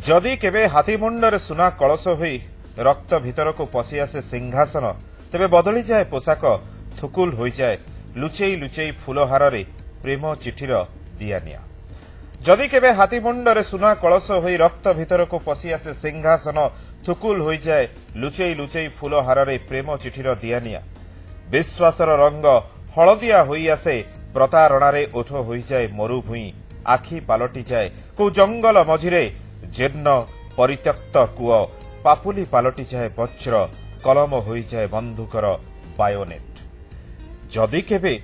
जदि केबे हाथीमुंडरे सुना कलश होई रक्त भीतर को पशि आसे सिंहासन तेबे बदली जाए पोशाक थुकुल हो जाए लुचेई लुचेई फुलहारे प्रेम चिठीर दियानिया। जदि केबे हाथीमुंडरे सुना कलश होई रक्त भीतर को पशि आसे सिंहासन थुकुल हो जाए लुचेई लुचेई फुलहारे प्रेम चिठीर दियानिया। विश्वासर रंग हलदिया होई आसे प्रतारणारे ओठ हो जाए मरुभूई आखि पालटि जाए को जंगल मझिरे जीर्ण परित्यक्त कूଅ पापुली पालटि जाए वज्र कलम हो जाए बंधुकर बायोनेट। जदि केबे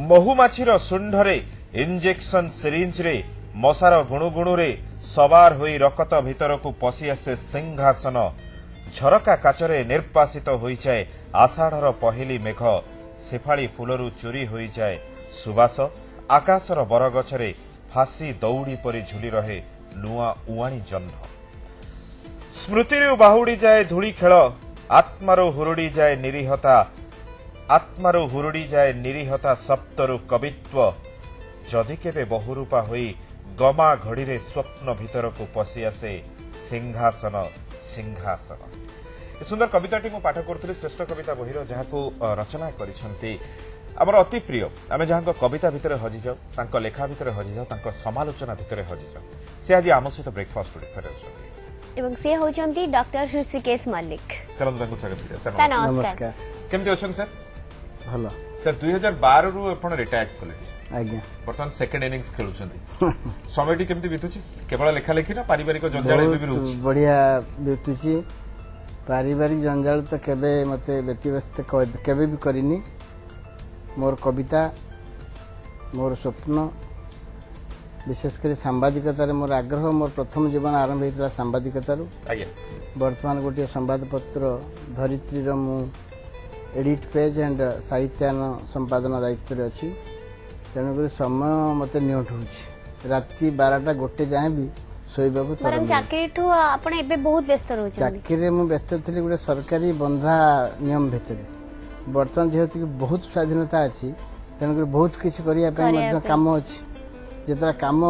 महुमाछीर शुंढरे इंजेक्शन सिरिंज रे मशार गुणुगुणु रे सवार होई रकत भीतर को पशि आसे सिंहासन झरका काचरे निर्वासित हो जाए आषाढ़र पहिली मेघ सेफाली फुलरू चोरी हो जाए सुबास आकाशर बरगछरे फासी दौड़ी परी झुली रहे नुआ उआणी जह्न। स्मृतिरु बाहुड़ी जाए धूली खेल आत्मारु हुरुड़ी जाए निरीहता आत्मारु हुरुड़ी जाए निरीहता सप्तरु कवित्व। जदि केबे बहुरूपा होई गमा घड़ी रे स्वप्न भीतर को पशि आसे सिंहासन सिंहासन। सुंदर कविताटी मु पाठ करुଥିଲି श्रेष्ठ कविता बहिर जहाको रचना करिसंती आमर अति प्रिय आमे जहां कविता भितर हजि जाऊ तांको लेखा भितर हजि जाऊ तांको समालोचना भितर हजि जाऊ से आज आम सहित ब्रेकफास्ट ओडिसा रे अछंती एवं से होचंती डॉक्टर ऋषिकेश मल्लिक। चलो तांको स्वागत करिया सर। नमस्कार। केमति अछन सर? भलो सर 2012 रु आपण रिटायर्ड कले आज्ञा बर्तमान सेकंड इनिंग्स खेलुचंती समयटी केमति बितुची केवल लेखा लेखी ना पारिवारिक जंजाल भी रहउची? बढ़िया बितुची पारिवारिक जंजाल तो केबे मते व्यतिव्यस्त केबे भी करिनी। मोर कविता मोर स्वप्न विशेषकर सांबादिकतार मोर आग्रह मोर प्रथम जीवन आरंभ होता सांबादिकतार। वर्तमान गोटे संवादपत्र धरित्री मु एडिट पेज एंड साहित्यान संपादन दायित्व अच्छी तेणुक समय मत नियट हो राति 12टा गोटे जाए भी शोबा चाकरी मु व्यस्त थी गोटे सरकारी बंधा नियम भितर बर्तमान जेहेतु कि बहुत स्वाधीनता अच्छी तेणुक बहुत किसी काम अच्छी जिते काम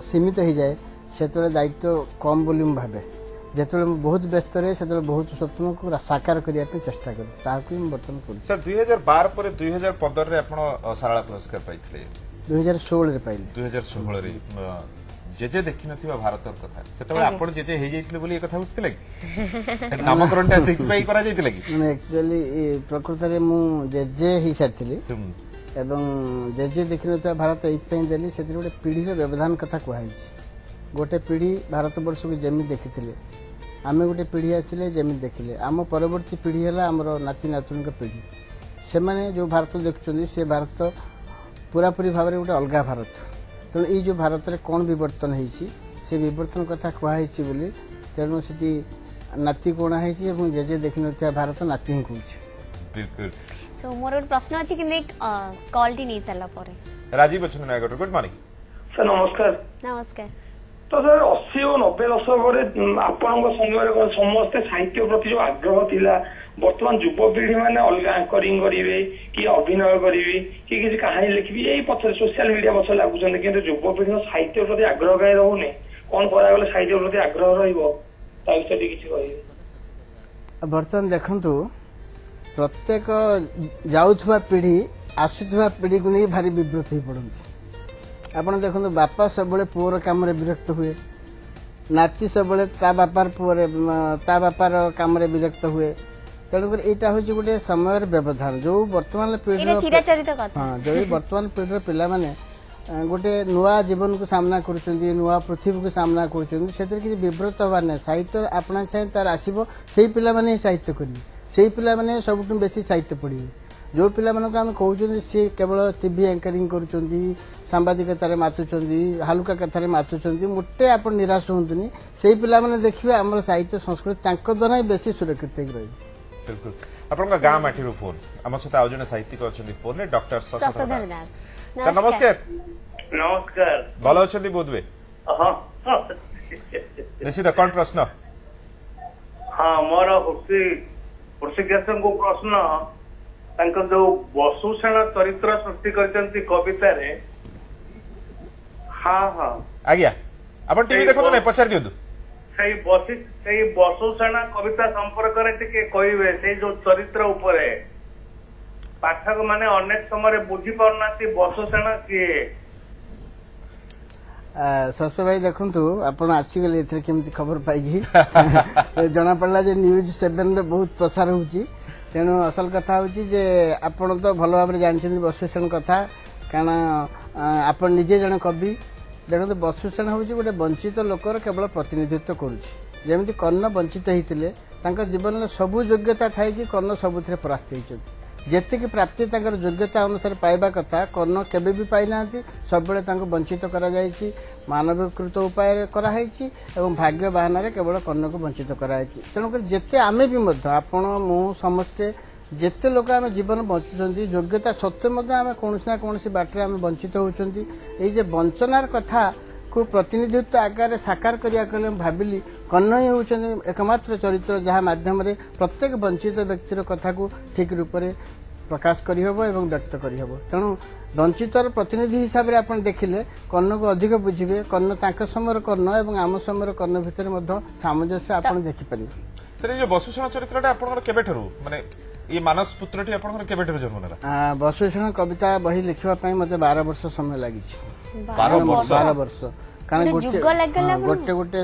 सीमित हो जाए से दायित्व कम बोली भावे जिते बहुत व्यस्त रहे से बहुत स्वप्न को साकार करने चेष्टा करूँ बर्तमान कर। सर 2012 पर 2015 रे आपण सारला पुरस्कार पाइथिले 2016 रे पाइले 2016 रे जेजे देखि नथिबा भारतर कथा सेतबे आपण जेजे हे जाइथिले बोली ए कथा उठथिले कि नामकरणटा सिख पाई करा जाइथिले कि माने एक्चुअली प्रकृत रे मु जेजे ही सारथिली एवं जेजे देखि नथिबा भारत एथ पई देली सेति गोटे पीढ़ी रे व्यवधान कथा कहै छी। गोटे पीढ़ी भारत वर्ष को जेमि देखिथिले आमे गोटे पीढ़ी आसिले जेमि देखिले आम परवर्ती पीढ़ी हला हमर नाती नातुन के पीढ़ी से माने जो भारत देखुचंदी से भारत पूरा पूरी भाव रे गोटे अलगा भारत तेणु ये जो भारत में कौन बर्तन से बर्तन कथा कहुई बोली तेणु से नाती कोण है जेजे देखी न भारत नाती ही बिल्कुल। सो मोर प्रश्न अछि कि कॉल टी नहीं सरला परे Rajiv अछन Nayagarh good morning sir नमस्कार। नमस्कार। तो सर 80 और 90 दशक आपण समय समस्ते साहित्य प्रति जो आग्रह थिला वर्तमान युवपीढ़ी मैंने अलग एंकरिंग करेंगे कि अभिनय करेंगे कि किसी कहानी लिखी यही पथर सोशल मीडिया पछ लगुच कि युवपीढ़ी साहित्य प्रति आग्रह कहीं रोने कौन करागले साहित्य प्रति आग्रह बर्तमान देखु प्रत्येक जाऊथुवा पीढ़ी आसुथुवा पीढ़ी को नहीं भारी विव्रत हो पड़ती। आपड़ देखो बापा सब पुअर कम विरक्त हुए नाती सब बापार पुअर ता बापार कम विरक्त हुए तेणुकर यहाँ हूँ गोटे समय व्यवधान जो वर्तमान पीढ़ी हाँ जो वर्तमान पीढ़ी पिला माने गोटे नुआ जीवन को सामना कर नुआ पृथ्वी को सामना कर विव्रत हबार ना साहित्य अपना चाहे तार आसो से पिला माने साहित्य करेंगे से पिला माने सबुठ बेसी साहित्य पढ़े जो पिला मानक आम कहते सी केवल टीवी एंकरिंग कर सांबादिकतार माचुंट हालुका कथार माचुंट मोटे आप निराश हूँ से पिला माने देखिए आम साहित्य संस्कृति द्वारा ही बेसी सुरक्षित रही। बिल्कुल आपन गाँ माटी फोन आम सहित आज जन साहित्यिक अच्छा फोन डॉक्टर शशधर दास सर नमस्कार। नमस्कार भल अच्छा बोध हुए निश्चित कौन प्रश्न? हाँ मोर ऋषिकेश को प्रश्न जो वसुसेन चरित्र सृष्टि करछंती कविता रे हाँ हाँ आज्ञा अपन टीवी देखो नहीं पचार दियो ସେଇ ବସୁସେନା କବିତା ସମ୍ପର୍କରେ ଟିକେ କହିବେ। ସେଇ ଯୋଉ ଚରିତ୍ର ଉପରେ ପାଠକ ମାନେ ଅନେକ ସମୟରେ ବୁଝି ପାରୁନାହାନ୍ତି ବସୁସେନା କିଏ। ଶସ୍ୟ ଭାଇ ଦେଖନ୍ତୁ ଆପଣ ଆସିଗଲେ ଏଥିରେ କେମିତି ଖବର ପାଇକି ଜଣାପଡ଼ିଲା ଯେ ନ୍ୟୁଜ୍ 7ରେ ବହୁତ ପ୍ରସାର ହେଉଛି। ତେଣୁ ଅସଲ କଥା ହେଉଛି ଯେ ଆପଣ ତ ଭଲ ଭାବରେ ଜାଣିଛନ୍ତି ବସୁସେନ କଥା, କାରଣ ଆପଣ ନିଜେ ଜଣେ କବି। ଦେଖନ୍ତୁ ବସୁସେନ ହେଉଛି ଗୋଟେ ବଞ୍ଚିତ ଲୋକର କେବଳ ପ୍ରତିନିଧିତ୍ୱ କରୁଛି। ଯେମିତି କର୍ଣ୍ଣ ବଞ୍ଚିତ ହେଇଥିଲେ, ତାଙ୍କ ଜୀବନରେ ସବୁ ଯୋଗ୍ୟତା ଥାଇକି କର୍ଣ୍ଣ ସବୁଥିରେ ପରାସ୍ତ ହେଇଛନ୍ତି। ଯେତିକି ପ୍ରାପ୍ତି ତାଙ୍କର ଯୋଗ୍ୟତା ଅନୁସାରେ ପାଇବା କଥା କର୍ଣ୍ଣ କେବେ ବି ପାଇନାହାନ୍ତି। ସବୁବେଳେ ତାଙ୍କୁ ବଞ୍ଚିତ କରାଯାଇଛି, ମାନବୀକୃତ ଉପାୟରେ କରାହେଇଛି ଏବଂ ଭାଗ୍ୟ ବାହାନାରେ କେବଳ କର୍ଣ୍ଣକୁ ବଞ୍ଚିତ କରାଯାଇଛି। ତେଣୁକରି ଯେତେ ଆମେ ବି ମଧ୍ୟ ଆପଣ ମୁଁ ସମସ୍ତେ ଯେତେ ଲୋକ ଆମେ ଜୀବନ ବଞ୍ଚୁଛନ୍ତି ଯୋଗ୍ୟତା ସତ୍ତ୍ୱେ ମଧ୍ୟ ଆମେ କୌଣସି ନା କୌଣସି ବାଟରେ ଆମେ ବଞ୍ଚିତ ହେଉଛନ୍ତି। ଏଇ ଯେ ବଞ୍ଚନାର କଥାକୁ ପ୍ରତିନିଧିତ୍ୱ ଆକାରରେ ସାକାର କରିବାକୁ ହେଲେ ମୁଁ ଭାବିଲି କର୍ଣ୍ଣ ହିଁ ହେଉଛନ୍ତି ଏକମାତ୍ର ଚରିତ୍ର ଯାହା ମାଧ୍ୟମରେ ପ୍ରତ୍ୟେକ ବଞ୍ଚିତ ବ୍ୟକ୍ତିର କଥାକୁ ଠିକ୍ ରୂପରେ ପ୍ରକାଶ କରିହେବ ଏବଂ ବ୍ୟକ୍ତ କରିହେବ। ତେଣୁ ବଞ୍ଚିତର ପ୍ରତିନିଧି ହିସାବରେ ଆପଣ ଦେଖିଲେ କର୍ଣ୍ଣକୁ ଅଧିକ ବୁଝିବେ। କର୍ଣ୍ଣ ତାଙ୍କ ସମୟର କର୍ଣ୍ଣ ଏବଂ ଆମ ସମୟର କର୍ଣ୍ଣ ଭିତରେ ମଧ୍ୟ ସାମଞ୍ଜସ୍ୟ ଆପଣ ଦେଖିପାରିବେ। ସାର୍ ଏଇ ଯୋଉ ବସୁସେନ ଚରିତ୍ରଟା ଆପଣଙ୍କର କେବେଠାରୁ ମାନେ এই ମାନସ ପୁତ୍ରଟି ଆପଣଙ୍କର କେବେଠାରୁ ଜନ୍ମ ନେଲା? ବସୁସେନ କବିତା ବହି ଲେଖିବା ପାଇଁ ମୋତେ 12 ବର୍ଷ ସମୟ ଲାଗିଛି। 12 ବର୍ଷ କାରଣ ଗୋଟେ ଗୋଟେ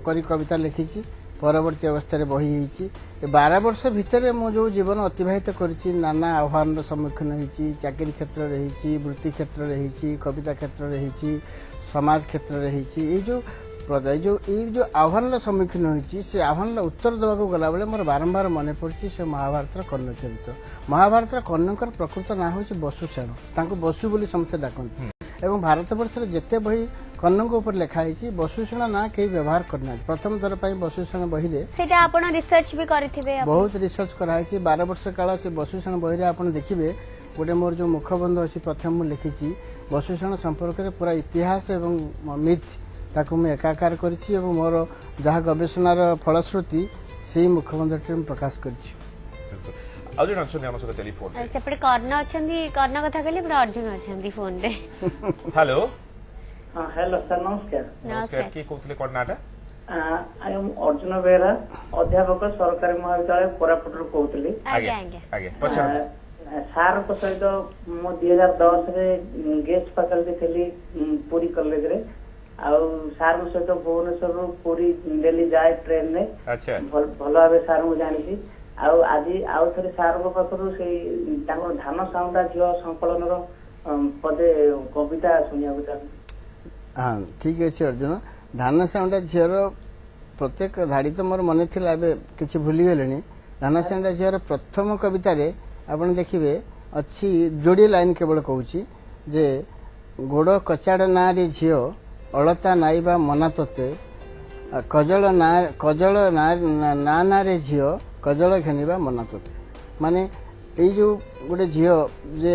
କରି କବିତା ଲେଖିଛି, ପରବର୍ତ୍ତୀ ଅବସ୍ଥାରେ ବହି ହେଇଛି। ଏ 12 ବର୍ଷ ଭିତରେ ମୁଁ ଯୋଉ ଜୀବନ ଅତିବାହିତ କରିଛି, ନାନା ଆହ୍ୱାନର ସମ୍ମୁଖୀନ ହେଇଛି। ଚାକିରୀ କ୍ଷେତ୍ରରେ ହେଇଛି, ବୃତ୍ତି କ୍ଷେତ୍ରରେ ହେଇଛି, କବିତା କ୍ଷେତ୍ରରେ ହେଇଛି, ସମାଜ କ୍ଷେତ୍ରରେ ହେଇଛି। ଏଇ ଯୋଉ ଆହ୍ୱାନର ସମ୍ମୁଖୀନ ହୋଇଛି, ସେ ଆହ୍ୱାନର ଉତ୍ତର ଦେବାକୁ ଗଲାବେଳେ ମୋର ବାରମ୍ବାର ମନେ ପଡୁଛି ସେ ମହାଭାରତର କର୍ଣ୍ଣ ଚରିତ୍ର। ମହାଭାରତର କର୍ଣ୍ଣଙ୍କର ପ୍ରକୃତ ନାଁ ହେଉଛି ବସୁସେନ, ତାଙ୍କୁ ବସୁ ବୋଲି ସମସ୍ତେ ଡାକନ୍ତି। ଏବଂ ଭାରତବର୍ଷରେ ଯେତେ ବହି କର୍ଣ୍ଣଙ୍କ ଉପରେ ଲେଖା ହେଇଛି ବସୁସେନ ନାଁ କେହି ବ୍ୟବହାର କରିନାହାନ୍ତି। ପ୍ରଥମ ଥର ପାଇଁ ବସୁସେନ ବହିରେ ସେଟା ଆପଣ ରିସର୍ଚ୍ଚ ବି କରିଥିବେ। ବହୁତ ରିସର୍ଚ୍ଚ କରାହେଇଛି। 12 ବର୍ଷ କାଳ ସେ ବସୁସେନ ବହିରେ ଆପଣ ଦେଖିବେ ଗୋଟେ ମୋର ଯୋଉ ମୁଖବନ୍ଧ ଅଛି ପ୍ରଥମେ ମୁଁ ଲେଖିଛି ବସୁସେନ ସମ୍ପର୍କରେ ପୁରା ଇତିହାସ ଏବଂ ମିଥ୍ ତାକୁ ମୁଁ ଏକାକାର କରିଛି ଏବଂ ମୋର ଯାହା ଗବେଷଣାର ଫଳଶ୍ରୁତି ସେଇ ମୁଖବନ୍ଧଟି ମୁଁ ପ୍ରକାଶ କରିଛି। ଆଉ ଜଣେ ଅଛନ୍ତି ଆମ ସହିତ ଟେଲିଫୋନ ସେପଟେ କର୍ଣ୍ଣ ଅଛନ୍ତି, କର୍ଣ୍ଣ କଥା କହିଲେ ପୁରା ଅର୍ଜୁନ ଅଛନ୍ତି ଫୋନରେ। ହ୍ୟାଲୋ ହ୍ୟାଲୋ ସାର୍ ନମସ୍କାର। ନମସ୍କାର, କିଏ କହୁଥିଲେ କଣ ନାଟା? ଅର୍ଜୁନ ବେହେରା, ଅଧ୍ୟାପକ ସରକାରୀ ମହାବିଦ୍ୟାଳୟ କୋରାପୁଟରୁ କହୁଥିଲି। ଆଜ୍ଞା ଆଜ୍ଞା ଆଜ୍ଞା ପଚାରନ୍ତୁ। ସାର୍ଙ୍କ ସହିତ ମୁଁ 2010ରେ ଗେଷ୍ଟ ଫାକଲ୍ଟି ଥିଲି ପୁରୀ କଲେଜରେ। ଆଉ ସାର୍ଙ୍କ ସହିତ ଭୁବନେଶ୍ୱରରୁ ପୁରୀ ଡେଲି ଯାଏ ଟ୍ରେନରେ। ଭଲ ଭାବେ ସାର୍ଙ୍କୁ ଜାଣିଛି। ଆଉ ଆଜି ଆଉ ଥରେ ସାର୍ଙ୍କ ପାଖରୁ ସେଇ ତାଙ୍କର ଧାନ ସାଉଣ୍ଡା ଝିଅ ସଂକଳନର ପଦେ କବିତା ଶୁଣିବାକୁ ଚାହୁଁଛି। ହଁ ଠିକ୍ ଅଛି ଅର୍ଜୁନ। ଧାନ ସାଉଣ୍ଡା ଝିଅର ପ୍ରତ୍ୟେକ ଧାଡ଼ି ତ ମୋର ମନେ ଥିଲା, ଏବେ କିଛି ଭୁଲିଗଲେଣି। ଧାନ ସାଉଣ୍ଡା ଝିଅର ପ୍ରଥମ କବିତାରେ ଆପଣ ଦେଖିବେ ଅଛି ଯୋଡ଼ିଏ ଲାଇନ୍ କେବଳ କହୁଛି ଯେ ଗୋଡ଼ କଚାଡ଼ ନାଁରେ ଝିଅ ଅଳତା ନାଇବା ମନା ତତେ, କଜଳ ନାଁରେ ଝିଅ କଜଳ ଘେନିବା ମନା ତତେ। ମାନେ ଏଇ ଯୋଉ ଗୋଟେ ଝିଅ ଯେ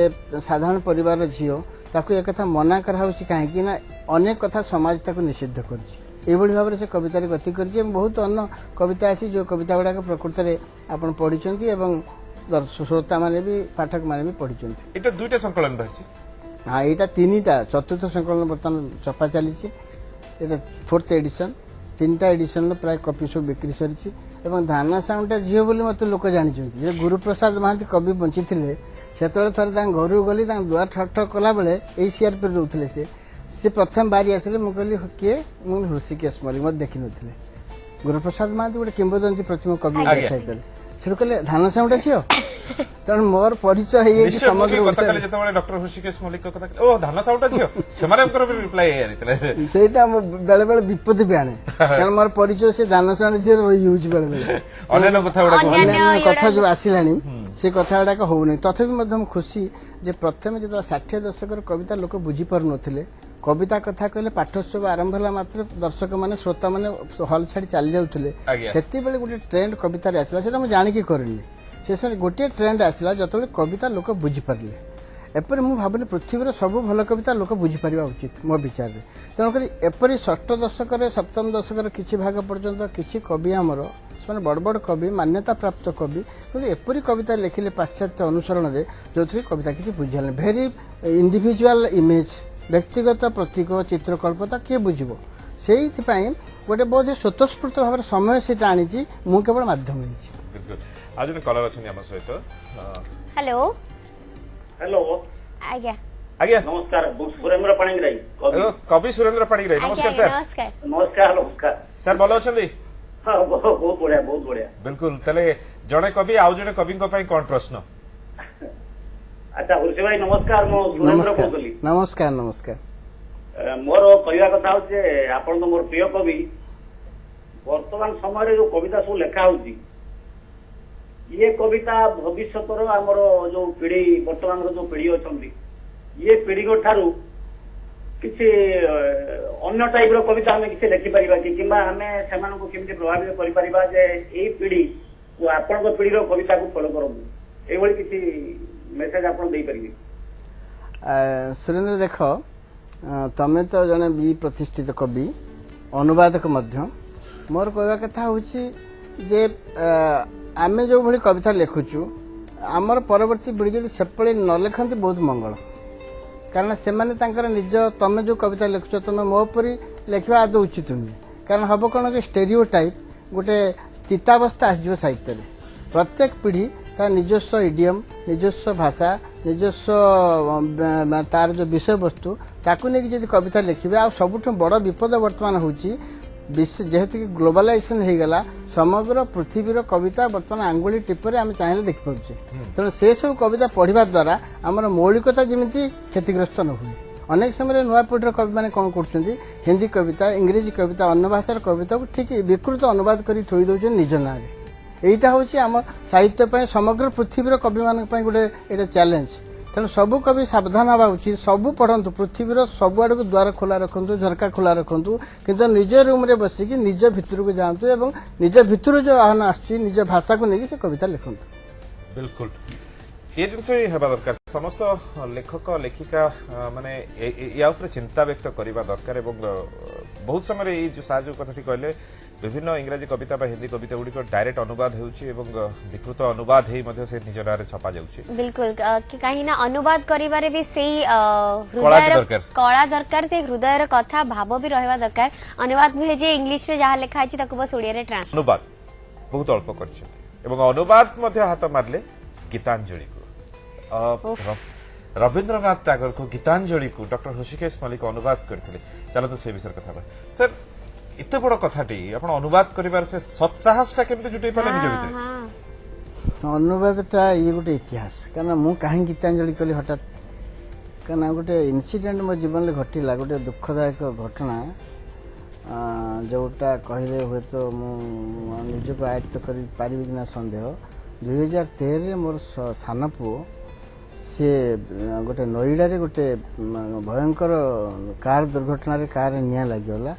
ସାଧାରଣ ପରିବାରର ଝିଅ ତାକୁ ଏକଥା ମନା କରାହେଉଛି କାହିଁକି ନା ଅନେକ କଥା ସମାଜ ତାକୁ ନିଷିଦ୍ଧ କରୁଛି। ଏଇଭଳି ଭାବରେ ସେ କବିତାରେ ଗତି କରିଛି ଏବଂ ବହୁତ ଅନ୍ୟ କବିତା ଅଛି ଯୋଉ କବିତା ଗୁଡ଼ାକ ପ୍ରକୃତରେ ଆପଣ ପଢ଼ିଛନ୍ତି ଏବଂ ଶ୍ରୋତାମାନେ ବି ପାଠକମାନେ ବି ପଢ଼ିଛନ୍ତି। ଏଇଟା ଦୁଇଟା ସଂକଳନ ରହିଛି। ହଁ ଏଇଟା ତିନିଟା, ଚତୁର୍ଥ ସଂକଳନ ବର୍ତ୍ତମାନ ଚପା ଚାଲିଛି। ଏଇଟା 4th ଏଡିସନ୍। 3ଟା ଏଡିସନ୍ର ପ୍ରାୟ କପି ସବୁ ବିକ୍ରି ସରିଛି ଏବଂ ଧାନ ସାଉଣ୍ଡା ଝିଅ ବୋଲି ମୋତେ ଲୋକ ଜାଣିଛନ୍ତି। ଯେ ଗୁରୁପ୍ରସାଦ ମହାନ୍ତି କବି ବଞ୍ଚିଥିଲେ ସେତେବେଳେ ଥରେ ତାଙ୍କ ଘରକୁ ଗଲି, ତାଙ୍କ ଦୁଆର ଠକ୍ ଠକ୍ କଲାବେଳେ ଏଇ ସିଆର୍ପିରେ ରହୁଥିଲେ ସେ ପ୍ରଥମେ ବାହାରି ଆସିଲେ। ମୁଁ କହିଲି କିଏ? ମୁଁ ହୃଷିକେଶ ମଲ୍ଲିକ, ମୋତେ ଦେଖିନଥିଲେ। ଗୁରୁପ୍ରସାଦ ମହାନ୍ତି ଗୋଟେ କିମ୍ବଦନ୍ତୀ ପ୍ରତିମ କବି ସାହିତ୍ୟରେ। ସେଠୁ କହିଲେ ଧାନ ସାଉଣ୍ଡା ଝିଅ। ତେଣୁ ମୋର ପରିଚୟ ହେଇଯାଇଛି ସମଗ୍ର ଯେତେବେଳେ ଡକ୍ଟର ହୃଷିକେଶ ମଲ୍ଲିକ କଥା ଓ ଧାନ ସାଉଣ୍ଡା ଝିଅ ସେମାନଙ୍କର ରିପ୍ଲାଏ ହେଇଥିଲା। ସେଇଟା ବେଳେ ବେଳେ ବିପଦ ବି ଆଣେ, କାରଣ ମୋର ପରିଚୟ ସେ ଧାନ ସାଉଣ୍ଡା ଝିଅ ରହିଯାଉଛି ବେଳେ ବେଳେ। ଅନ୍ୟାନ୍ୟ କଥା ଯୋଉ ଆସିଲାଣି ସେ କଥା ଗୁଡାକ ହଉନି। ତଥାପି ମଧ୍ୟ ମୁଁ ଖୁସି ଯେ ପ୍ରଥମେ ଯେତେବେଳେ 60 ଦଶକର କବିତା ଲୋକ ବୁଝିପାରୁନଥିଲେ, କବିତା କଥା କହିଲେ ପାଠୋତ୍ସବ ଆରମ୍ଭ ହେଲା ମାତ୍ର ଦର୍ଶକମାନେ ଶ୍ରୋତାମାନେ ହଲ୍ ଛାଡି ଚାଲି ଯାଉଥିଲେ। ସେତେବେଳେ ଗୋଟେ ଟ୍ରେଣ୍ଡ କବିତାରେ ଆସିଲା, ସେଟା ମୁଁ ଜାଣିକି କରିନି। ଶେଷରେ ଗୋଟିଏ ଟ୍ରେଣ୍ଡ ଆସିଲା ଯେତେବେଳେ କବିତା ଲୋକ ବୁଝିପାରିଲେ। ଏପରି ମୁଁ ଭାବିଲି ପୃଥିବୀର ସବୁ ଭଲ କବିତା ଲୋକ ବୁଝିପାରିବା ଉଚିତ ମୋ ବିଚାରରେ। ତେଣୁକରି ଏପରି 6ଠ ଦଶକରେ 7ମ ଦଶକର କିଛି ଭାଗ ପର୍ଯ୍ୟନ୍ତ କିଛି କବି ଆମର ସେମାନେ ବଡ଼ ବଡ଼ କବି, ମାନ୍ୟତା ପ୍ରାପ୍ତ କବି, କିନ୍ତୁ ଏପରି କବିତା ଲେଖିଲେ ପାଶ୍ଚାତ୍ୟ ଅନୁସରଣରେ ଯୋଉଥିରେ କବିତା କିଛି ବୁଝିହେଲାନି। ଭେରି ଇଣ୍ଡିଭିଜୁଆଲ ଇମେଜ, ବ୍ୟକ୍ତିଗତ ପ୍ରତୀକ ଚିତ୍ରକଳ୍ପତା କିଏ ବୁଝିବ? ସେଇଥିପାଇଁ गोटे बहुत स्वतःस्फूर्त भाव समय से आनी मु केवल माध्यम होइछि। बिल्कुल आज जन कलर अछन हम सहित हेलो हेलो आज्ञा आज्ञा नमस्कार सुरेंद्र पाणिग्राही कवि सुरेंद्र पाणिग्राही नमस्कार सर नमस्कार नमस्कार नमस्कार सर भल अछंदी हाँ बहुत बढ़िया बहुत बढ़िया बिल्कुल तले जड़े कवि आउ जड़े कवि कौन प्रश्न अच्छा हुर्षि भाई नमस्कार मो सुरेंद्र नमस्कार कहली नमस्कार नमस्कार मोर कहवा कथा होचे आपण तो मोर प्रिय कवि वर्तमान समय जो कविता सब लेखा होची ये कविता भविष्यतर आमर जो पीढ़ी वर्तमान जो पीढ़ी अछंती ये पीढ़ी ठारू किसी अन्य टाइप रो कविता हमें किसी लिखि परिबा कि किंबा हमें सेमानकु केमति प्रभावित करि परिबा जे एई पीढ़ी को आपण को पीढ़ी रो कविता को फॉलो करबो एई भली किसी मेसेज आपण देई परिबे। सुरेंद्र देख तमें तो जने बी प्रतिष्ठित कवि अनुवादक मध्य मोर कहवा कथा होची जे आमे जो भली कविता लिखुचु आमर परवर्ती पीढ़ी जदि सेपळे न लिखंती बहुत मंगल कारण से निज तमें जो कविता लिखुच तुम मो परी लिखा आदि उचित नुहे कारण हम कौन कि स्टेरियो टाइप गोटे स्थितावस्था आसो साहित्य में प्रत्येक पीढ़ी तार निजस्व इडियम निजस्व भाषा निजस्व तार जो विषय वस्तु ताकू नहीं जब कविता लिखे आ सबुठ बड़ विपद वर्तमान होची जेहेतु कि ग्लोबलाइजेशन हो गला समग्र पृथ्वीर कविता बर्तमान आंगुली टिपर आम चाहिए देखिपे तेणु से सब कविता पढ़ा द्वारा आमर मौलिकता जमी क्षतिग्रस्त न हुए अनेक समय नुआ पीढ़ी कवि मैंने कौन कर हिंदी कविता इंग्रेजी कविता अन्य भाषार कविता को ठीक विकृत अनुवाद कर थोई दौर निज ना यहीटा हूँ आम साहित्य समग्र पृथ्वीर कवि मान गोटे चैलेंज तेणु सबू कवि सावधान हवा उचित सबू पढ़ंतु पृथ्वीर सब आड़ को द्वार खोला रखु झरका खोला रखु किंतु निज रूम रे बसिकी निज भितर को जातु एवं निज भितर जो आह्वान आसुची निज भाषा को लेकिन से कविता लिखु। बिल्कुल ये जिनस ही हेबा दरकार समस्त लेखक लेखिका माने या ऊपर चिंता व्यक्त करबा दरकार एवं बहुत समय ये जो साजु कथाटी कहले विभिन्न इंग्राजी कविता बा हिंदी कविता गुडी को डायरेक्ट अनुवाद हेउची एवं विकृत अनुवाद हेई मध्ये से निज नारे छपा जाउची बिल्कुल कि कहीं ना अनुवाद करिबारे भी सेही हृदय कला दरकार से हृदयर कथा भाव भी रहबा दरकार अनुवाद भी जे इंग्लिश रे जहा लिखा अछि तको बस ओडिया रे ट्रांस अनुवाद बहुत अल्प करछि एवं अनुवाद मध्ये हाथ मारले गीतांजलि को रविंद्रनाथ टैगोर को गीतांजलि को डॉक्टर ऋषिकेश मल्लिक अनुवाद करथिले चलो तो से विषय कथा सर इते बड़ कथाटी आपण अनुवाद करिवार से सत्साहसटा केमते जुटै पाले निज भितर अनुवादटा ये गोटे इतिहास कारण मु कहीं गीतांजलि कली हठात कारण गोटे इनसीडेंट मो जीवन में घटिला गोटे दुखदायक घटना जोटा कहले हुए तो मु निजको आयत्त कर पारिबि कि ना संदेह 2013 मोर सान पुओ से गोटे नोएडा रे गोटे भयंकर कार दुर्घटना रे कार निया लागिगला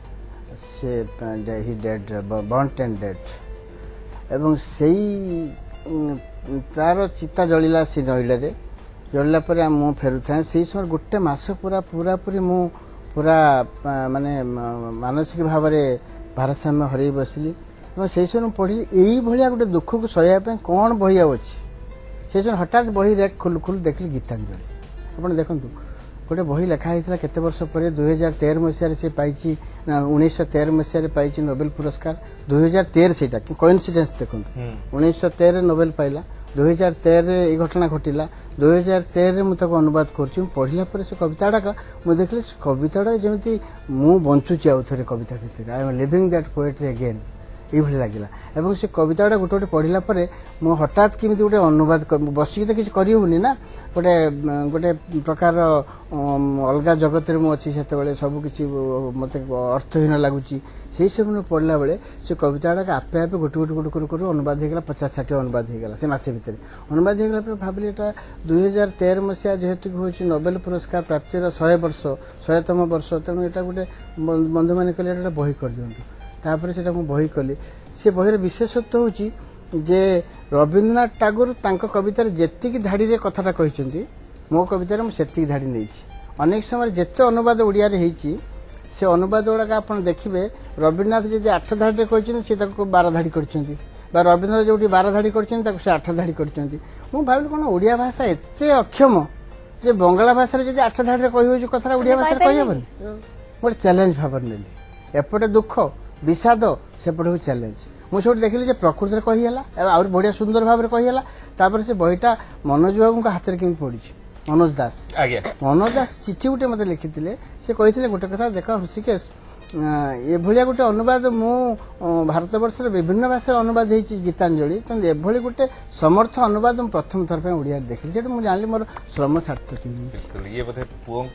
से ही डेड बर्नट एंड डेड एवं सही तार चिता जलिला से नोएडा रे जलिला पर मु फेरु था से समय गोटे मास पूरा पूरी मु पूरा माने मानसिक भाव में भारसाम्य हरई बसली से समय पढ़ी यही भाया गोटे दुख को सहया कौन बही अच्छी से समय हठात बही रेक खुल खुल देखली गीतांजलि आप देखु गोटे बही लिखाई केते वर्ष पर 2013 मसीह से पाई 1913 मसीह पाई नोबेल पुरस्कार 2013 से कोइंसिडेंस देखो 1913 नोबेल पाइला 2013 ये घटना घटिला 2013 मुझे अनुवाद कर पढ़ला से कविताटा मुझे देखली कविताटा जमी मु बंचुची आउ थे कविता भितर I am living that poetry again ये लगिला एवं से कविताटा गोटे गोटे पढ़ला मु हठात केमी गोटे अनुवाद बसिक तो किसी करहूनी ना गोटे गोटे प्रकार अलग जगत में अच्छी से सबकि मत अर्थहीन लगुच से सब पढ़ला बेले से कविताटा आपे आपे गोटे गोटे गोटे कर अनुवाद होगा 50-60 अनुवाद होगा से मसे भितर अनुवाद होगा भाविली एटा 2013 मसीहा जेहेतु हूँ नोबेल पुरस्कार प्राप्तिर 100 वर्ष 100तम वर्ष तेणु यहाँ गोटे बंधु मैंने कहले बही कर दिंतु तापर से बही कली से बहीर विशेषत्व होची जे रविन्द्रनाथ टैगोर तांको कवितार जेतिकी धाड़ी रे कथाटा कहिसेंती मो कवितार मुझे सेतिकी धाड़ी नेइछि अनेक समय जेते अनुवाद ओडिया रे हेइछि से अनुवाद गुड़ाक आप देखिए रविन्द्रनाथ जब 8 धाड़ी कहते से 12 धाड़ी करछंती बा रविन्द्रनाथ जो 12 धाड़ी करछंती से 8 धाड़ी करछंती मु भाविली कोन ओडिया भाषा एते अक्षम जे बंगला भाषा रे जब 8 धाड़ी कहि होछ कथा ओडिया भाषा कहि हेबनी मोर चैलेंज भाबर नेली एपटे दुख विषाद सेपटू चैलेंज मुझे देखिली जे प्रकृति में कहीला आहुरी बढ़िया सुंदर भाव में कहीला तापर से बहीटा मनोज बाबू हाथ में केमी पड़ी मनोज दास चिठी गोटे मत लिखिते से कही गोटे कथा देख ऋषिकेश ये गोटे अनुवाद मु भारत वर्ष विभिन्न भाषा अनुवाद होती गीतांजलि तेनाली एभली गोटे समर्थ अनुवाद प्रथम थर पर ओडिया देखिली से मुझे जानी मोर श्रम सार्थक ये बोधे पुओं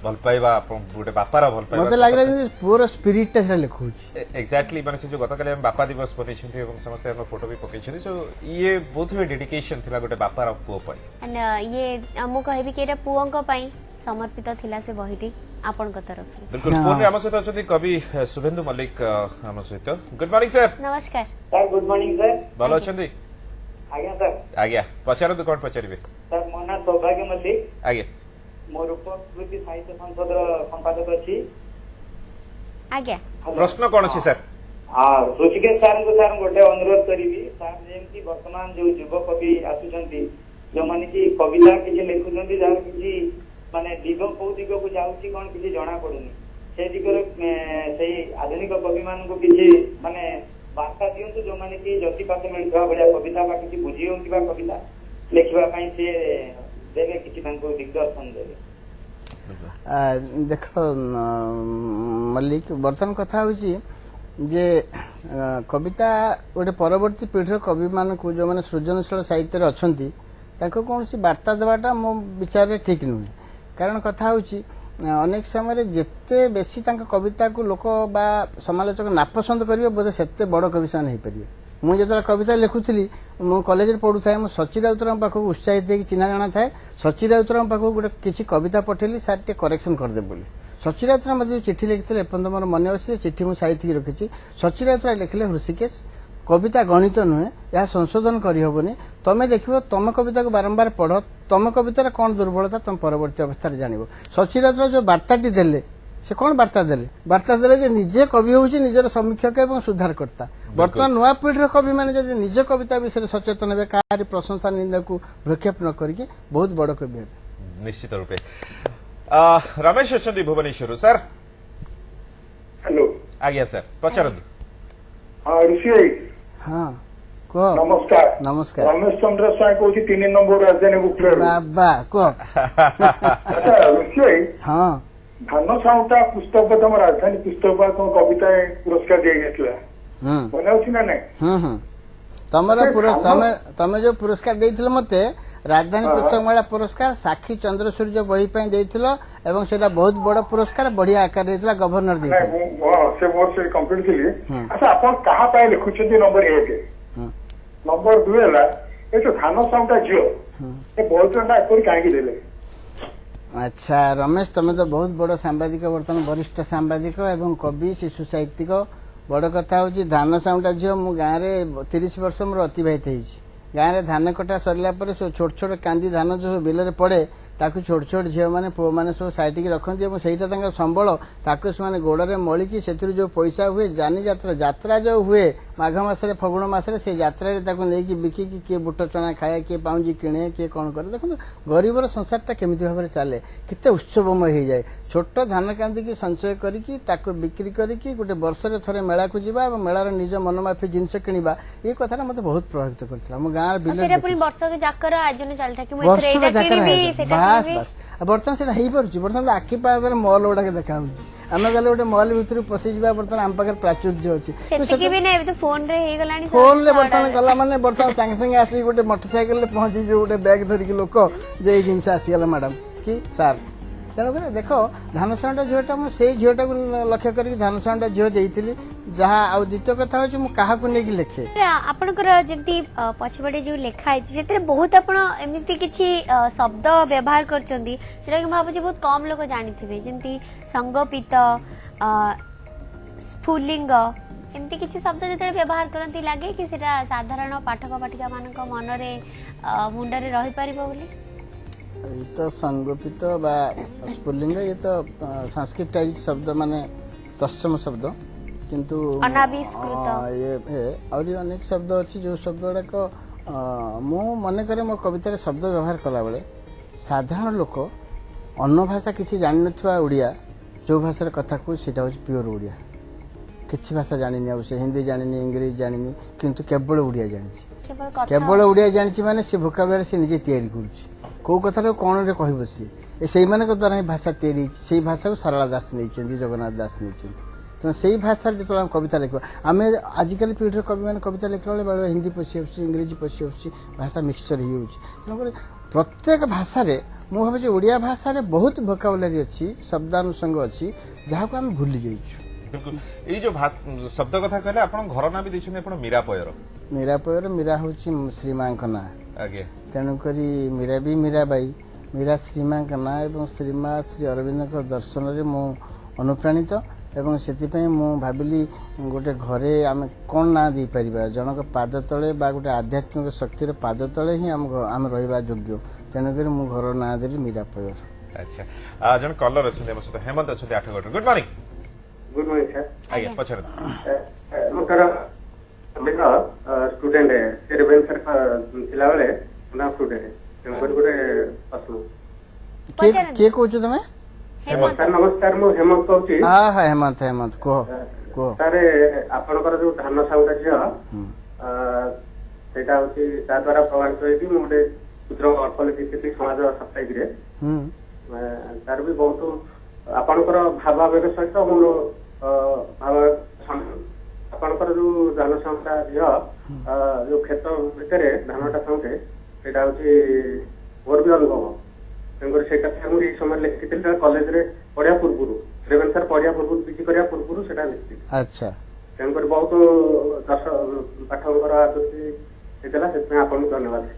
भल पाइबा गोटे बापार भल पाइबा मते लागला पूरा स्पिरिट टा लिखु एक्जाक्टली माने से जो गतकाली हम बापा दिवस बनेछथि एवं समस्त हम फोटो भी पकेछथि सो ये बहुत ही डेडिकेशन थिला गोटे बापार पुओ पई एंड ये मु कहबी कि एटा पुओंको पई समर्पित थिला से बहिटी आपन को तरफ बिल्कुल फोन रे हम सहित अछथि कवि शुभेंदु मल्लिक हम सहित गुड मॉर्निंग सर नमस्कार सर गुड मॉर्निंग सर भलो अछथि आज्ञा सर आज्ञा पचारु कोन पचारिबे सर मो ना सौभाग्य मल्लिक आज्ञा मोर उपस्कृति साहित्य संसद संपादक अच्छी आज्ञा प्रश्न कौन अछि सर ऋषिकेश सर को सर गोटे अनुरोध करी सर जेमती वर्तमान जो युवा कवि आसुचंती जो माने कि कविता किछि लिखुचंती जार किछि माने दिग को दिग को जाउची कोन किछि जणा पडुनी से दिगरे सेही आधुनिक कवि मान को किछि माने वार्ता दियंतु जो माने कि जति पाते मिलथवा बढिया कविता बा किछि बुझी होंतिबा कविता लिखिबा पई से देवे किछि तांको दिग्दर्शन देवे देख मल्लिक बर्तमान कथा होची जे कविता गोटे परवर्ती पीढ़ी कवि मान को जो माने सृजनशील साहित्य अच्छी कौन सी वार्ता देवाटा मो विचार ठीक नुहे कारण कथा होची अनेक समय जिते बेसी कविता को लोक बा समालोचक नापसंद करेंगे बोधे से बड़ कवि से हो पारे मुझे जो कविता लिखुली मो कॉलेज पढ़ू था सची राउतर पाखक उत्साहित देकी चिन्हा जाना थाए सची राउतर पाखक गोटे किसी कविता पठेली सार टे करेक्शन करदे बोली सची राउतर मत जो चिठी लिखिते एपर्यंत मोर मन अच्छे चिठी मुझे साइति रखी सची राउतर लिखिले ऋषिकेश कविता गणित नुहे यह संशोधन करहबनी तुम देख तुम कविता को बारंबार पढ़ तुम कवितार कौन दुर्बलता तुम परवर्ती अवस्था जान सची राउतर जो वार्ताटी देले से कौन वार्ता देले जे निजे कवि होउची निजर समीक्षक एवं सुधारकर्ता वर्तमान नुआ पीढ़ी कवि मैंने जब निज कविता विषय सचेतन हे कहारी प्रशंसा निंदा को भ्रक्षेप न करके बहुत बड़ कवि हे निश्चित रूपे रमेश अछंती भुवनेश्वर सर हेलो आज्ञा सर पचारंतु हाँ ऋषि हाँ कह नमस्कार नमस्कार रमेश चंद्र साय को 3 नंबर राजधानी बुकलेट बाबा कह अच्छा ऋषि हाँ धान साउटा पुस्तक तुम राजधानी पुस्तक कविता पुरस्कार दिया गया मने अछि ना नहीं तमे जो पुरस्कार देइथिलो मते राजधानी पुस्तक मेला पुरस्कार साक्षी चंद्र सूर्य बही पई देइथिलो एवं सेटा बहुत बड़ पुरस्कार बढ़िया आकार देइथिला गवर्नर देइथिला से मोर से कंप्लीट के लिए अच्छा आपण कहा पाए लिखुछथि नंबर 1 नंबर 2 हला ए तो धान साउटा जियो ए बहुत ना कोई काहे देले अच्छा रमेश तुम तो बहुत बड़ सांबादिक बर्तमान वरिष्ठ सांबादिक एवं कवि शिशु साहित्यिक बड़ कथा हूँ धान साउंटा झील मु गाँव में 30 वर्ष मोर अतिबाहित गाँव में धान कटा सरला छोट छोट कांदी धान जो बिल पड़े ताकू छोट छोट झील मैंने पुओ मैंने सब साइटिक रखती और सहीटा संबल ताकू से गोड़े मलिकी से जो पैसा हुए जानी यात्रा जो हुए माघ मसरे फगुण मसरे से यात्रा नहीं बिकिकी किए बुट चना खाए किए पाउंजी किणे किए कौन करे देखो गरीबर संसारटा केमिति भाव चले केते उत्सवमय हो जाए छोट धान कांदी की संचय करके बिक्री करके गोटे वर्ष थे मेला को जीवा मेलार निज मनमाफी जिनस किणवा ये कथा मत बहुत प्रभावित करता मो गाँव बास बास बर्तमान से बर्तमान आखि पाखे मल गुड़ाक देखा आम गले गोटे मल भर पशिजा बर्तमान आम पाखे प्राचुर्य अच्छी फोन बर्तमान गला माने बर्तमान संगे संगे आसी गोटे मोटरसाइकेल पहुंची जो गोटे बैग धरिक लोक जे जिनस आसीगला मैडम कि सार तेणुक देख धान साउंडा झीटा मुझे झीटा को लक्ष्य कर धान साउंडा झील देती जहाँ आ द्वितीय कथा हूँ मुझे लिखे आपणकर जमी पछपटे जो लिखाई से बहुत आपमती किसी शब्द व्यवहार कर भावुँ बहुत कम लोग जानी जमी संगपित स्फुलिंग एमती किसी शब्द जो व्यवहार करती लगे कि साधारण पाठक पाठिका मान मनरे मुंडे रही पार ये तो संगोपित बा स्फुलिंग ये तो संस्कृत शब्द माने तत्सम शब्द किंतु ये और अनेक शब्द अच्छी जो शब्द गुड़ाक मु मन करे मो कवितार शब्द व्यवहार कला बेले साधारण लोक अन्न भाषा किसी जान नथिबा ओडिया जो भाषार कथा को सीटा हो प्योर ओडिया କିଛି ଭାଷା ଜାଣିନି ଅବଶ୍ୟ ହିନ୍ଦୀ ଜାଣିନି ଇଂରେଜି ଜାଣିନି କିନ୍ତୁ କେବଳ ଓଡ଼ିଆ ଜାଣିଛି କେବଳ କଥା କେବଳ ଓଡ଼ିଆ ଜାଣିଛି ମାନେ ସେ ଭୋକାବୁଲାରୀ ସେ ନିଜେ ତିଆରି କରୁଛି କୋଉ କଥାଟାକୁ କଣରେ କହିବ ସିଏ ସେଇମାନଙ୍କ ଦ୍ୱାରା ହିଁ ଭାଷା ତିଆରି ହେଇଛି ସେଇ ଭାଷାକୁ ସାରଳା ଦାସ ନେଇଛନ୍ତି ଜଗନ୍ନାଥ ଦାସ ନେଇଛନ୍ତି ତେଣୁ ସେଇ ଭାଷାରେ ଯେତେବେଳେ ଆମେ କବିତା ଲେଖିବା ଆମେ ଆଜିକାଲି ପିଢ଼ିର କବିମାନେ କବିତା ଲେଖିଲା ବେଳେ ହିନ୍ଦୀ ପଶି ଆସୁଛି ଇଂରେଜି ପଶି ଆସୁଛି ଭାଷା ମିକ୍ସଚର ହେଇଯାଉଛି ତେଣୁକରି ପ୍ରତ୍ୟେକ ଭାଷାରେ ମୁଁ ଭାବୁଛି ଓଡ଼ିଆ ଭାଷାରେ ବହୁତ ଭୋକାବୁଲାରୀ ଅଛି ଶବ୍ଦାନୁଷଙ୍ଗ ଅଛି ଯାହାକୁ ଆମେ ଭୁଲି ଯାଇଛୁ बिल्कुल ये जो शब्द कथा कहले आपण घर ना भी देखछन आपण मीरापयर मीरा होची श्रीमां ना आगे तेणुकरी मीरा भी मीराबाई मीरा श्रीमां ना एवं श्रीमा श्री अरविंद दर्शन रे मु अनुप्राणित एवं से मु भाविली गोटे घरे आम कौन ना दे पारिबा जनक पाद तले बा गोटे आध्यात्मिक शक्तिर पाद तले ही आम रहिबा योग्य तेणुकरी मु घर ना देली मीरापयर अच्छा जन कलर अछि हम सहित हेमंत अछि 8 गट good morning good morning sir आज्ञा पचर नमस्कार मेरा स्टूडेंट है रेवेन सर थिला बेले ना स्टूडेंट है तेणुकरी गोटे प्रश्न के कहू तमे सर नमस्कार मु हेमंत कहूची हाँ हाँ हेमंत हेमंत कह सर आपनकर जो धान साउटा झियो सेटा होची ता द्वारा प्रभावित होई कि मु गोटे क्षुद्र अर्थनीति समाज साप्ताहिक रे तार भी बहुत आपनकर भावावेग सहित मोर भाव आपनकर जो धान साउटा झियो जो खेत भितर धानटा साउटे सेटा होची मोर भी अनुभव तेणुकर से कथा मुझे समय लिखी कॉलेज रे पढ़िया पूर्व रेवेन सर पढ़िया पूर्व पीजी करिया पूर्व सेटा लिखी अच्छा तेणुकर बहुत दर्श पाठकर आदृति हेतला से आपन धन्यवाद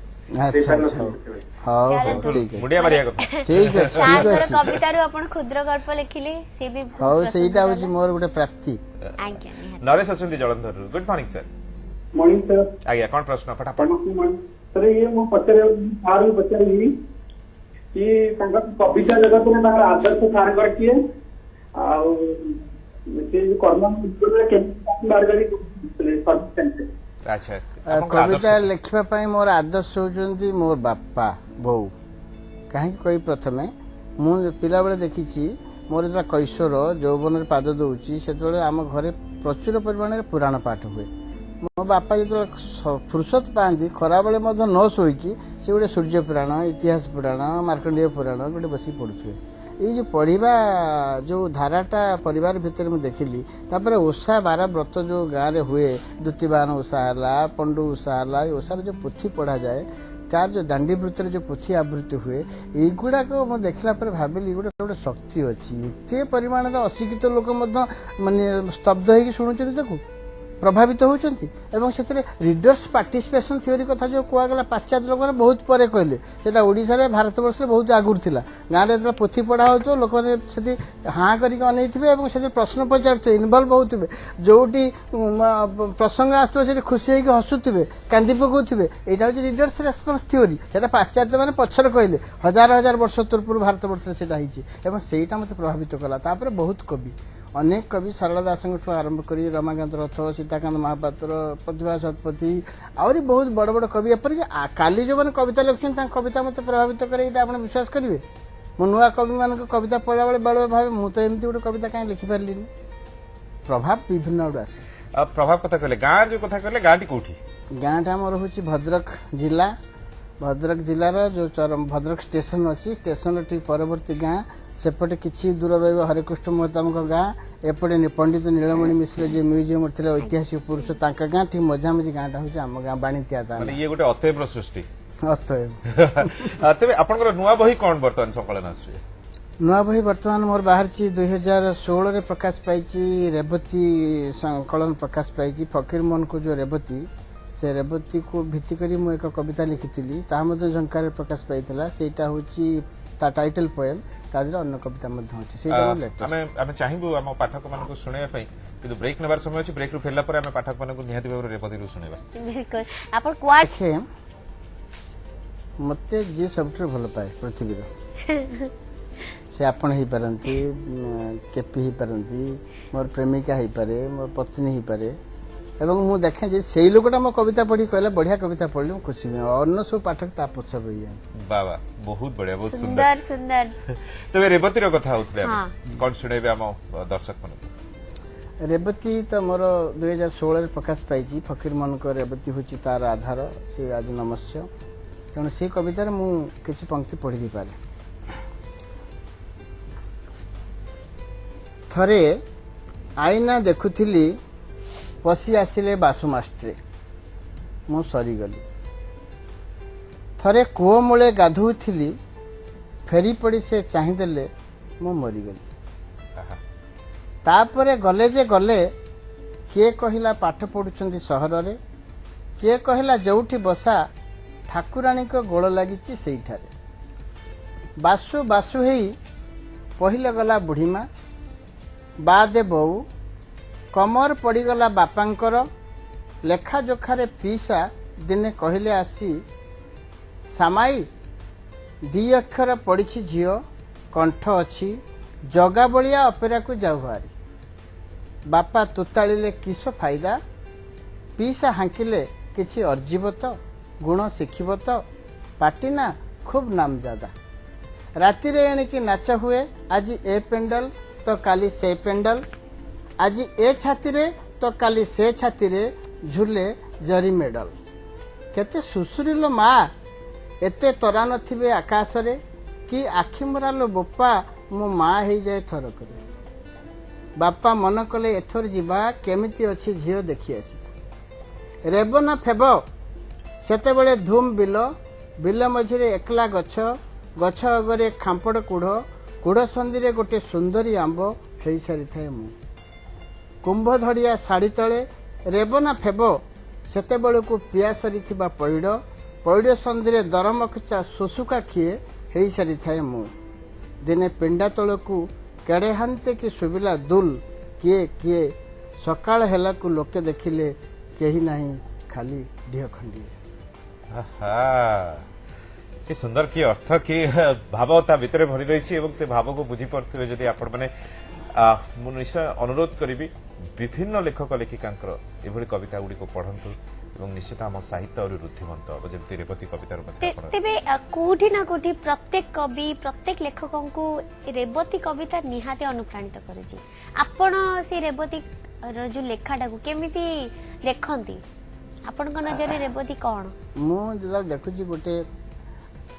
मुडिया मारिया कथा ठीक है कविता रो अपन क्षुद्र गल्प लिखिले से भी हाउ सेटा होची मोर गोटे प्राप्ति आज्ञा नरेश अछंती Jalandhar good morning sir morning sir आज्ञा कोन प्रश्न फटाफट सर ये मो पचरे सार पचरी कि कविता जगत में आदर्श सार किए अच्छा कविता लिखा मोर आदर्श होती मोर बापा बो कहीं कही प्रथमे मु पिला बेले देखी मोर जो कैशोर यौवन पाद दौची से आम घरे प्रचुर परिमाण पुराण पाठ हुए मो बापा जो फुर्सत पाती खरा बेले न शोईकी से गोटे सूर्य पुराण इतिहास पुराण मार्कंडेय पुराण गोटे बस पढ़ुए ये जो पढ़ा जो धाराटा परिवार भितर मुझे देखिली तापर ओषा बारा व्रत जो गाँव में हुए द्वितीयवान ओषा है पंडु ओषा है ओषार जो पोथी पढ़ा जाए तार जो दांडी वृत्तर जो पोथी आवृत्ति हुए युवाक मुझे देखला भाविली गोटे गोटे शक्ति अच्छी एत परिमाण अशिक्षित लोक माने स्तब्ध होगी शुणुं प्रभावित होती रीडर्स पार्टिसिपेशन थ्योरी कथा जो कहगला पाश्चात्य लोक मैंने बहुत पर कहले सेटा ओडिशा रे भारत वर्ष बहुत आगुरी थिला गाँव में पोथी पढ़ा हो तो लोक मैंने हाँ करके अनैथे प्रश्न पचारे इनवल्व होते जोटी प्रसंग आसो खुशी होकर हसुवे कांदी पकाउे यहाँ हूँ रीडर्स रेस्पन्स थ्योरी से पाश्चात्य मैंने पचर कहले हजार हजार वर्ष पूर्व भारत वर्ष से सहीटा मत प्रभावित कला बहुत कवि अनेक कवि सारला दास आरंभ कर रमाकांत रथ सीताकांत महापात्र प्रतिभा शतपथी आहरी बहुत बड़ बड़ कवि एपरिक काली जो मैंने कविता लिखुन कविता मत प्रभावित करे आप विश्वास करेंगे मो नुआ कवि मान कविता पढ़ा बेले बड़े भावे मुझे एमती गोटे कविता कहीं लिखिपारे प्रभाव विभिन्न आड़ आसे प्रभाव कथा कहले गाँ जो कथा कहले गाँटी कोठी गाँटा आमर हूँ भद्रक जिलार जो भद्रक स्टेशन अच्छी स्टेशन ठीक परवर्ती गाँ सेपटे किसी दूर रहा हरिकृष्ण महताम गाँ एपटे पंडित नीलमणि मिश्र जी म्यूजियम थे ऐतिहासिक पुरुष गाँ ठीक मझामझी गाँटा हूँ आम गाँ बाणीतिया ये गोटे अतएव सृष्टि अतएव तेज आप नुआ बही कौन बर्तमान संकलन आस नुआ बही बर्तमान मोर बाहर 2016 प्रकाश पाई रेवती संकलन प्रकाश पाई फकीर मोहन को जो रेवती से रेवती को भित्ति करी मु एक कविता लिखी झंकार प्रकाश पाई सेटा हूँ टाइटल पोएम अन्य कविता चाहबू आम पाठक मान शुणा कि ब्रेक नेबार समय अच्छी ब्रेक फेरला पाठक मान निहाती भाव रेवती शुणा मत जी सब भल पाए पृथ्वी से आपण हो पारती केपी हो पारती मोर प्रेमिका हो पारे मोर पत्नी हो पारे एवं मु देखे जे से लोकटा मो कविता पढ़ी कहला बढ़िया कविता पढ़ली खुशी हुए अन्य सब पाठक ता पछ बाबा बहुत बढ़िया बहुत सुंदर सुंदर तबे रेवती रो कथा होतले कोन सुनेबे हम दर्शक मन रेवती तो मोर 2016 प्रकाश पाई फकीर मन को रेवती हूँ तार आधार से आज नमस्य तेणु से कवितार मु किसी पंक्ति पढ़ी दी पारे। थरे आईना देखुली पशि आसिले बासु मास्ट्रे मु सरीगली थरे कूह मूले गाधुली फेरी पड़ी से चाहिदेले मु मरीगली तापरे गले जे गले किए कहिला पाठ पढ़ुछंती सहर रे किए कहिला जोठी बसा ठाकुराणी को गोड़ लागिची सेठारे बासु बासु हेई पहिले गला बुढ़ीमा बादे बोऊ कमर पड़ीगला बापांकर लेखा जोखारे पीसा दिने कहले आसी सामाई दी अक्षर पड़ी झीओ कंठ अच्छी जगा बलिया अपेरा को जाऊ हारी बापा तुताड़िले किस फायदा पीसा हांकिले किछि अर्जीब तो गुण शिखब तो पाटिना खूब नाम ज्यादा राति रे एणिकी नाच हुए आज ए पेंडल तो काली से पेंडल आज ए छाती रे तो काली से छाती रे झूले जरी मेडल केते सुसुरिलो मा एते तरा नथिबे आकाश रे कि आखि मरालो बोपा मो मा हे जाए थर करे बापा मन कले एथर जीवा केमिति अछि झियो देखि आसी रेबना फेब सेते बेले धूम बिलो बिल मझिरे एकला गछ गछ अगरे खांपड़ कुढ़ संदिरे गोटे सुंदरी आंब हेई सारी थाए मु कुंभ धड़िया साड़ी तले रेबना फेब सेते बेलू पिया सरी थिबा पैड़ संदिरे दरमखचा सुसुका खिए हेई सारी थाए मु दिने पिंडा तलकू केड़े हांते कि सुबिला दुल किए किए सकाळ हेला को लोके देखिले केही नाही खाली ढिय खंडी कि सुंदर कि अर्थ कि भाव ता भितर भरी रही एवं से भाव को बुझी पारे जदि आपण मैंने मु निश्चय अनुरोध करी विभिन्न लेखक लेखिकांकर एभली कविता गुड़ी को पढ़ंतु एवं निश्चित आम साहित्य और रुद्धिमंत हम जमी रेवती कवितार तेबे कोठी ना कोठी प्रत्येक कवि प्रत्येक लेखकों को रेवती कविता निहाते अनुप्राणित करेछि आपण से रेवती जो लेखाटा को केमिति देखंती आपण को नजर रेवती कोन मु जदा देखुची गोटे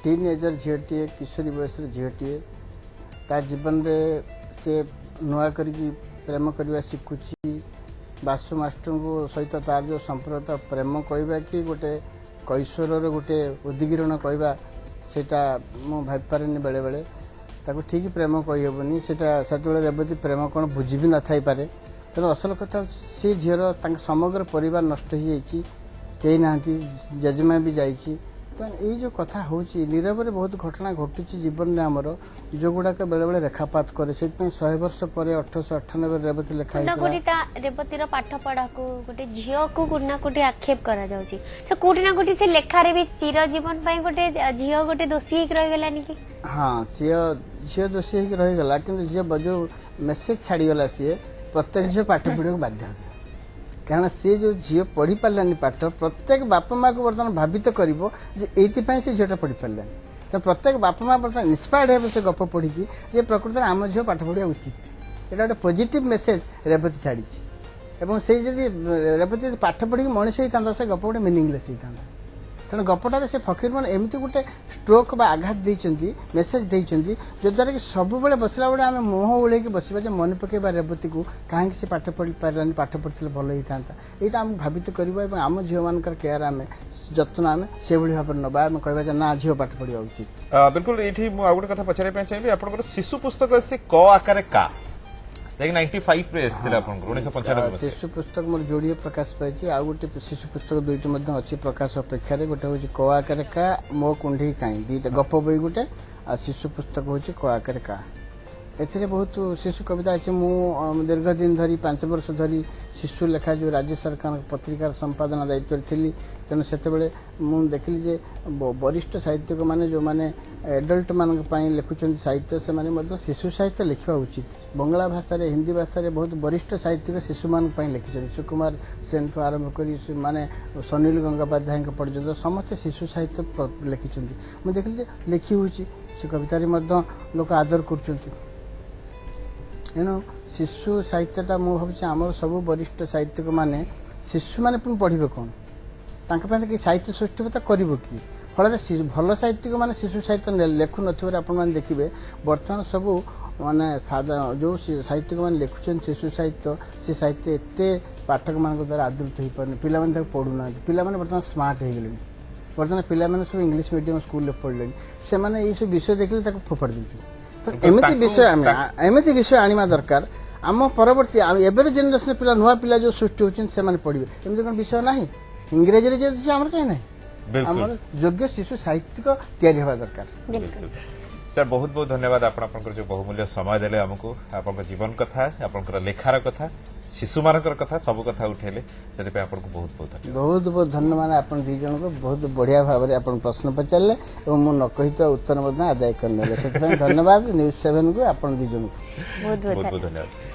टीनेजर झीटी किशोरी बयस झीटी ता जीवन रे से नुआ करी प्रेम करवा शिखुची बासु मास्टर को सहित तार जो संपर्क प्रेम कहवा कि गोटे कैशोर गोटे उद्गिरण कहवा सेटा मु भाई पारे बेले बेले ताको ठीक प्रेम कहबनी सेटा सेतबेले रेवती प्रेम कौन बुझी भी न थाई पारे तेणु असल कथा से झीर समग्र परिवार नष्ट हो जाइए कई ना जेजेमा भी जाइए तो ये जो कथा होची नीरव बहुत घटना घटुची जीवन में आमर जो गुड़ाक बेले बेले रेखापात करे से 100 वर्ष पर 1898 रेवती लिखाई रेवती पाठ पढ़ा को गोटे झील को कोना कोटी आक्षेप करा जाउची सो कोटी ना कोटी से लेखा रे भी चिर जीवन पई गोटे झील गोटे दोषी एक रह गेलानी कि हां झील दोषी एक रह गेला किंतु झील जो मेसेज छाड़ी गला सी प्रत्येक झील पाठ पढ़ा बाध्य कारण सी जो झील पढ़ी पारानी पाठ प्रत्येक बापा माँ को बर्तमान भावित करिवो जे एइति से झीलटा पढ़ी पारानी तो प्रत्येक बापा माँ बर्तमान इन्स्पायर्ड हे से गप पढ़ी जे प्रकृति आम झील पाठ पढ़िया उचित एटा गोटे पॉजिटिव मेसेज रेवती छाड़ी एवं से जदि रेवती पाठ पढ़ी मनीष होता से गप गोटे मीनिंगलेस होता तेणु गपटार से फकीर मन एमती गोटे स्ट्रोक बा आघात देइचंती मेसेज देइचंती जो द्वारा कि सब बेले बसला बेले आम मुह उड़े बसवा जे मन पकेबा रेवती को कहीं से पाठ पढ़ी पारानी पाठ पढ़ते भल होता यहाँ आम भावित करवा आम झील मान केयर आम जत्न आम से भाव नवा आम कह ना झील पाठ पढ़ा उचित बिल्कुल ये गोटे कथा पचारे चाहिए आप शिशु पुस्तक से क आकार का 95 रे आस्थिला आपन 1995 शिशु पुस्तक मोर जोड़िए प्रकाश पाई आ गोटे शिशु पुस्तक दुईटी मध्य अच्छी प्रकाश अपेक्षा गोटे हूँ क आकार का मो कुंडी कहीं दुईटा गप बई गोटे आ शिशु पुस्तक हूँ क आकार का एथिरे बहुत शिशु कविता अच्छे मु दीर्घ दिन धरी 5 वर्ष धरी शिशु लेखा जो राज्य सरकार पत्रिकार संपादना दायित्व थी तेणु से देखिली जे वरिष्ठ साहित्यिक मैंने जो मैंने एडल्ट मान लिखुं साहित्य से शिशु साहित्य लिखा उचित बंगला भाषा हिंदी भाषा बहुत वरिष्ठ साहित्यिक शिशु मान लिखिं सुकुमार सेन ठू आरंभ कर माने सनील गंगोपाध्याय पर्यटन समस्त शिशु साहित्य लिखिं मुझे देखिली जे लिखी हूँ से कवितार लोक आदर कर एणु शिशु साहित्यटा मु भावुँ आम सब वरिष्ठ साहित्यिक मैंने शिशु मैंने पुणी पढ़े कौन कि साहित्य सृष्टि तो कर कि फल भल साहित्यिक मैंने शिशु साहित्य लेखु नथिबार आपण मैंने देखिए बर्तमान सब माने सादा जो साहित्यिक मैंने लिखुन शिशु साहित्य से साहित्य एत पाठक मान द्वारा आदृत हो पारे पिला पढ़ुना पिला बर्तमान स्मार्ट हो गले बर्तमान पिला सब इंग्लिश मीडियम स्कूल पढ़ले से मैंने ये सब विषय देखिए फोपाड़ी देते तो एमती विषय आनिमा दरकार आम परवर्ती एवं जेनेरेशन पिला नुआ पिला जो सृष्टि होती से पढ़े एमती कौन विषय ना इंग्रेजी आम कहीं ना आम योग्य शिशु साहित्यिक तैयारी हवा दरकार सर बहुत बहुत धन्यवाद आप जो बहुमूल्य समय देले हमको आप जीवन कथा आप लेखार कथा शिशु मानकर कथा सब कथा उठेले से आपको बहुत बहुत बहुत धन्यवाद आप दी जन को बहुत बढ़िया भाव में आप प्रश्न पचारे और मुझे न कही तो उत्तर आदाय करने से धन्यवाद न्यूज 7 को आप दी जन को बहुत धन्यवाद।